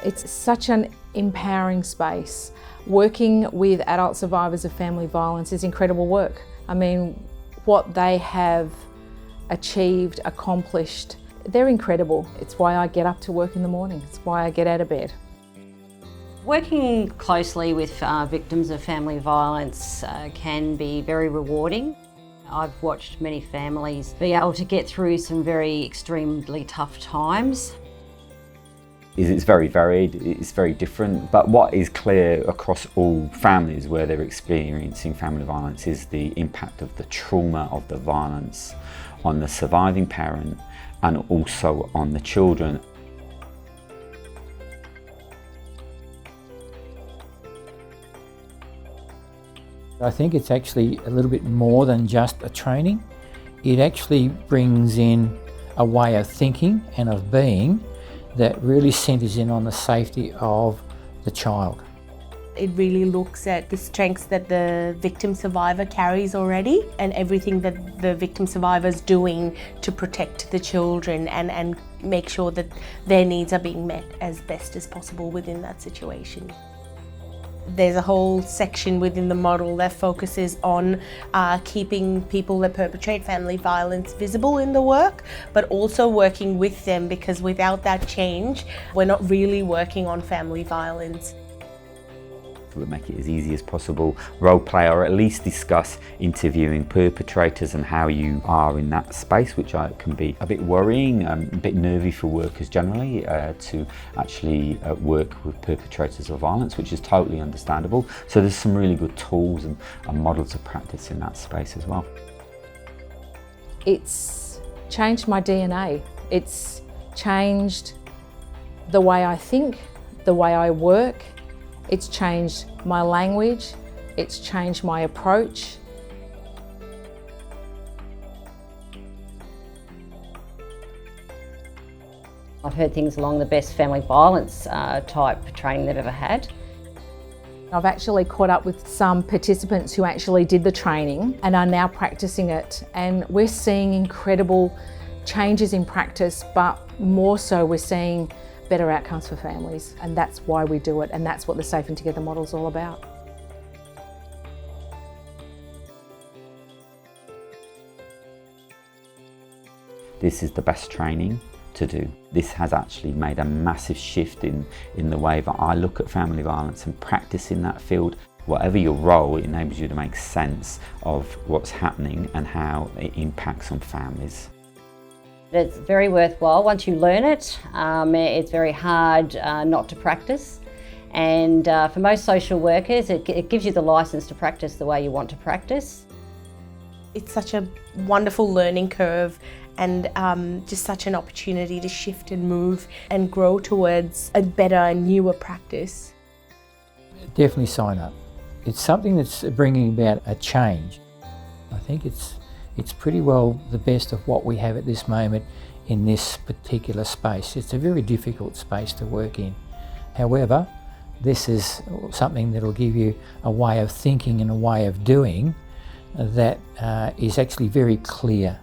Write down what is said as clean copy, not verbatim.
It's such an empowering space. Working with adult survivors of family violence is incredible work. I mean, what they have achieved, accomplished, they're incredible. It's why I get up to work in the morning. It's why I get out of bed. Working closely with victims of family violence can be very rewarding. I've watched many families be able to get through some very extremely tough times. It's very varied, it's very different, but what is clear across all families where they're experiencing family violence is the impact of the trauma of the violence on the surviving parent and also on the children. I think it's actually a little bit more than just a training. It actually brings in a way of thinking and of being that really centres in on the safety of the child. It really looks at the strengths that the victim survivor carries already and everything that the victim survivor is doing to protect the children and make sure that their needs are being met as best as possible within that situation. There's a whole section within the model that focuses on keeping people that perpetrate family violence visible in the work, but also working with them, because without that change, we're not really working on family violence. We'll make it as easy as possible, role play or at least discuss interviewing perpetrators and how you are in that space, which can be a bit worrying, a bit nervy for workers generally to actually work with perpetrators of violence, which is totally understandable. So there's some really good tools and models of practice in that space as well. It's changed my DNA. It's changed the way I think, the way I work. It's changed my language, it's changed my approach. I've heard things along the best family violence type training they've ever had. I've actually caught up with some participants who actually did the training and are now practicing it, and we're seeing incredible changes in practice, but more so we're seeing better outcomes for families, and that's why we do it, and that's what the Safe and Together model is all about. This is the best training to do. This has actually made a massive shift in the way that I look at family violence and practice in that field. Whatever your role, it enables you to make sense of what's happening and how it impacts on families. It's very worthwhile. Once you learn it, it's very hard not to practice. And for most social workers, it gives you the license to practice the way you want to practice. It's such a wonderful learning curve and just such an opportunity to shift and move and grow towards a better and newer practice. Definitely sign up. It's something that's bringing about a change. I think it's pretty well the best of what we have at this moment in this particular space. It's a very difficult space to work in. However, this is something that will give you a way of thinking and a way of doing that is actually very clear